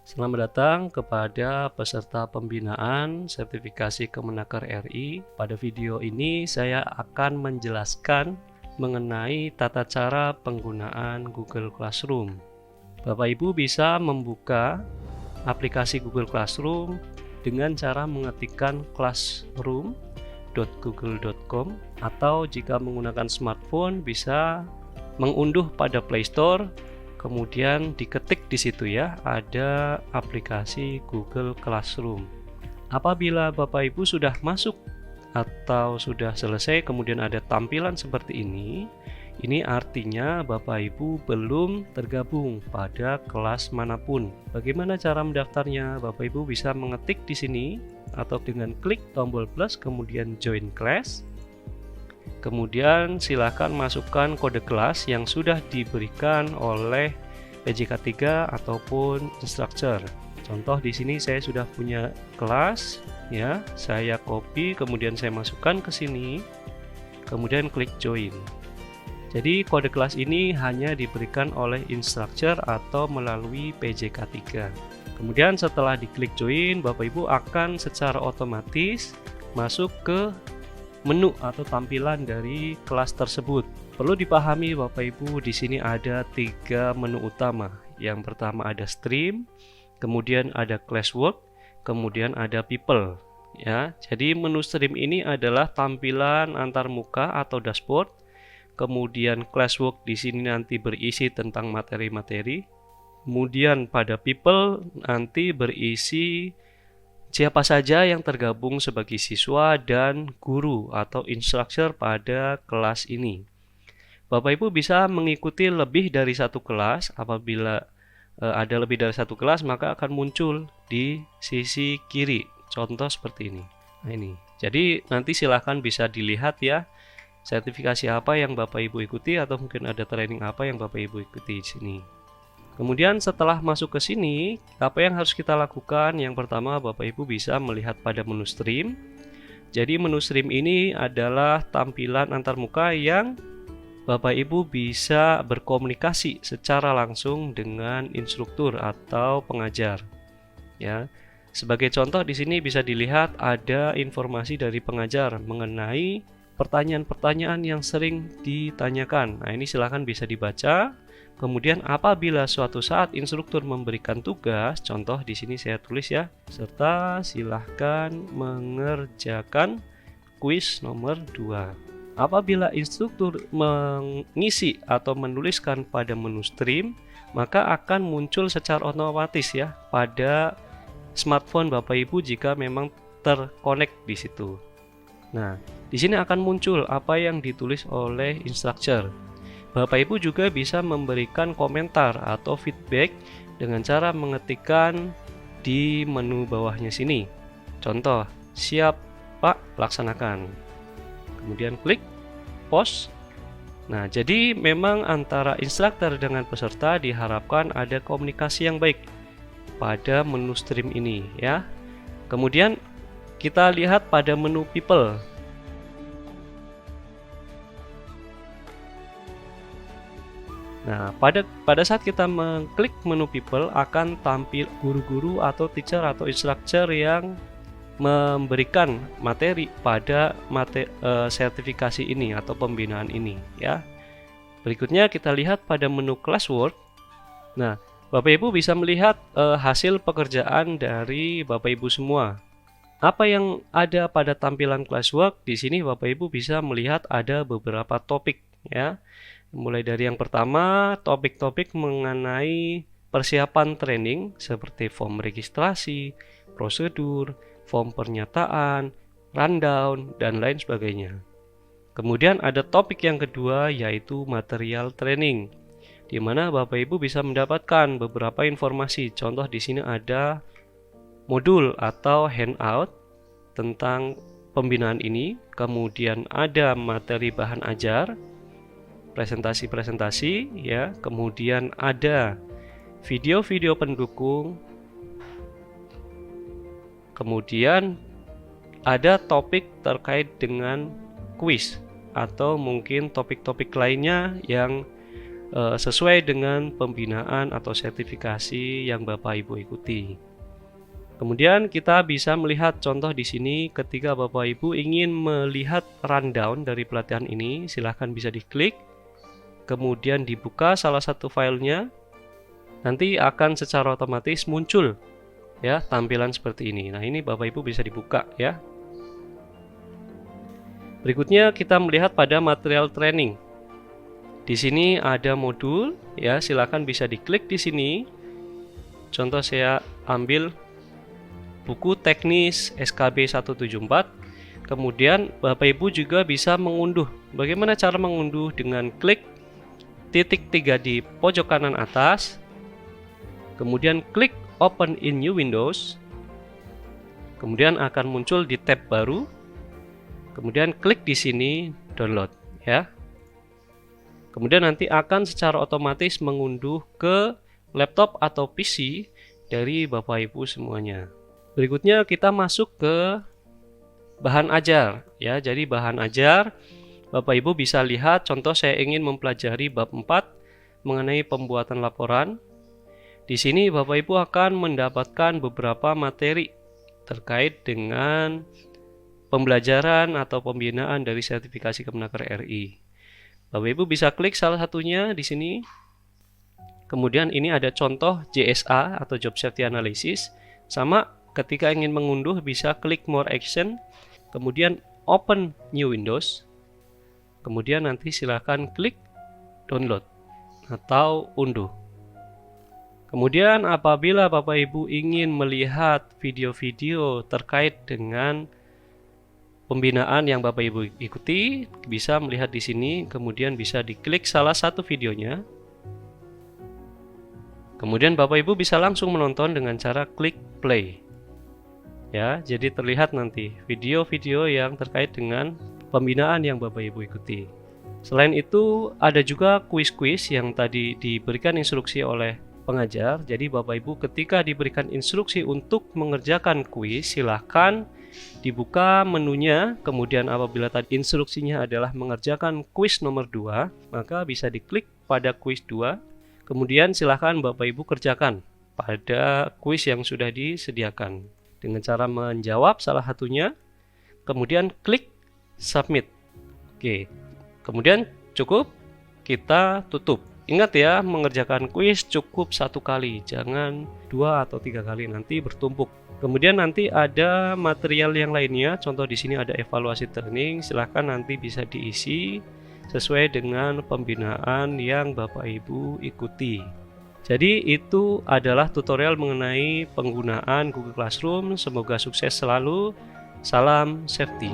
Selamat datang kepada peserta pembinaan sertifikasi Kemenaker RI. Pada video ini saya akan menjelaskan mengenai tata cara penggunaan Google Classroom. Bapak Ibu bisa membuka aplikasi Google Classroom dengan cara mengetikkan classroom.google.com, atau jika menggunakan smartphone bisa mengunduh pada Play Store. Kemudian diketik di situ ya, ada aplikasi Google Classroom. Apabila Bapak Ibu sudah masuk atau sudah selesai kemudian ada tampilan seperti ini artinya Bapak Ibu belum tergabung pada kelas manapun. Bagaimana cara mendaftarnya? Bapak Ibu bisa mengetik di sini atau dengan klik tombol plus kemudian join class. Kemudian silakan masukkan kode kelas yang sudah diberikan oleh PJK 3 ataupun instructor. Contoh di sini saya sudah punya kelas ya, saya copy kemudian saya masukkan ke sini. Kemudian klik join. Jadi kode kelas ini hanya diberikan oleh instructor atau melalui PJK 3. Kemudian setelah diklik join, Bapak Ibu akan secara otomatis masuk ke menu atau tampilan dari kelas tersebut. Perlu dipahami Bapak Ibu, di sini ada 3 menu utama. Yang pertama ada stream, kemudian ada classwork, kemudian ada people. Ya, jadi menu stream ini adalah tampilan antarmuka atau dashboard. Kemudian classwork di sini nanti berisi tentang materi-materi. Kemudian pada people nanti berisi siapa saja yang tergabung sebagai siswa dan guru atau instructor pada kelas ini. Bapak Ibu bisa mengikuti lebih dari satu kelas. Apabila ada lebih dari satu kelas maka akan muncul di sisi kiri. Contoh seperti ini. Nah, ini. Jadi nanti silahkan bisa dilihat ya, sertifikasi apa yang Bapak Ibu ikuti atau mungkin ada training apa yang Bapak Ibu ikuti di sini. Kemudian setelah masuk ke sini, apa yang harus kita lakukan? Yang pertama, Bapak Ibu bisa melihat pada menu stream. Jadi menu stream ini adalah tampilan antarmuka yang Bapak Ibu bisa berkomunikasi secara langsung dengan instruktur atau pengajar. Ya. Sebagai contoh di sini bisa dilihat ada informasi dari pengajar mengenai pertanyaan-pertanyaan yang sering ditanyakan. Nah, ini silahkan bisa dibaca. Kemudian apabila suatu saat instruktur memberikan tugas, contoh di sini saya tulis ya, serta silahkan mengerjakan kuis nomor 2. Apabila instruktur mengisi atau menuliskan pada menu stream, maka akan muncul secara otomatis ya pada smartphone Bapak Ibu jika memang terkonek di situ. Nah, di sini akan muncul apa yang ditulis oleh instructor. Bapak Ibu juga bisa memberikan komentar atau feedback dengan cara mengetikkan di menu bawahnya sini. Contoh, siap Pak, laksanakan. Kemudian klik pause. Nah, jadi memang antara instruktur dengan peserta diharapkan ada komunikasi yang baik pada menu stream ini ya. Kemudian kita lihat pada menu people. Nah, pada saat kita mengklik menu people akan tampil guru-guru atau teacher atau instructor yang memberikan materi pada sertifikasi ini atau pembinaan ini ya. Berikutnya kita lihat pada menu classwork. Nah, Bapak Ibu bisa melihat hasil pekerjaan dari Bapak Ibu semua. Apa yang ada pada tampilan classwork? Di sini Bapak Ibu bisa melihat ada beberapa topik ya. Mulai dari yang pertama, topik-topik mengenai persiapan training seperti form registrasi, prosedur, form pernyataan, rundown, dan lain sebagainya. Kemudian ada topik yang kedua yaitu material training, di mana Bapak Ibu bisa mendapatkan beberapa informasi. Contoh di sini ada modul atau handout tentang pembinaan ini, kemudian ada materi bahan ajar, presentasi-presentasi ya, kemudian ada video-video pendukung, kemudian ada topik terkait dengan kuis atau mungkin topik-topik lainnya yang sesuai dengan pembinaan atau sertifikasi yang Bapak Ibu ikuti. Kemudian kita bisa melihat contoh di sini ketika Bapak Ibu ingin melihat rundown dari pelatihan ini, silahkan bisa diklik, kemudian dibuka salah satu filenya, nanti akan secara otomatis muncul ya tampilan seperti ini. Nah, ini Bapak Ibu bisa dibuka ya. Berikutnya kita melihat pada material training. Di sini ada modul ya, silakan bisa diklik di sini. Contoh saya ambil buku teknis SKB 174. Kemudian Bapak Ibu juga bisa mengunduh. Bagaimana cara mengunduh? Dengan klik titik 3 di pojok kanan atas. Kemudian klik Open in New Windows. Kemudian akan muncul di tab baru. Kemudian klik di sini download ya. Kemudian nanti akan secara otomatis mengunduh ke laptop atau PC dari Bapak Ibu semuanya. Berikutnya kita masuk ke bahan ajar ya. Jadi bahan ajar Bapak Ibu bisa lihat, contoh saya ingin mempelajari bab 4 mengenai pembuatan laporan. Di sini Bapak Ibu akan mendapatkan beberapa materi terkait dengan pembelajaran atau pembinaan dari sertifikasi Kemenaker RI. Bapak Ibu bisa klik salah satunya di sini. Kemudian ini ada contoh JSA atau Job Safety Analysis. Sama ketika ingin mengunduh bisa klik More Action, kemudian Open New Windows. Kemudian nanti silakan klik Download atau unduh. Kemudian apabila Bapak Ibu ingin melihat video-video terkait dengan pembinaan yang Bapak Ibu ikuti, bisa melihat di sini, kemudian bisa diklik salah satu videonya. Kemudian Bapak Ibu bisa langsung menonton dengan cara klik play. Ya, jadi terlihat nanti video-video yang terkait dengan pembinaan yang Bapak Ibu ikuti. Selain itu, ada juga kuis-kuis yang tadi diberikan instruksi oleh pengajar. Jadi Bapak Ibu ketika diberikan instruksi untuk mengerjakan kuis, silahkan dibuka menunya, kemudian apabila tadi instruksinya adalah mengerjakan kuis nomor 2, maka bisa diklik pada kuis 2, kemudian silahkan Bapak Ibu kerjakan pada kuis yang sudah disediakan dengan cara menjawab salah satunya, kemudian klik submit. Oke, kemudian cukup, kita tutup. Ingat ya, mengerjakan kuis cukup 1 kali, jangan 2 atau 3 kali, nanti bertumpuk. Kemudian nanti ada material yang lainnya, contoh di sini ada evaluasi training, silahkan nanti bisa diisi sesuai dengan pembinaan yang Bapak Ibu ikuti. Jadi itu adalah tutorial mengenai penggunaan Google Classroom. Semoga sukses selalu. Salam safety.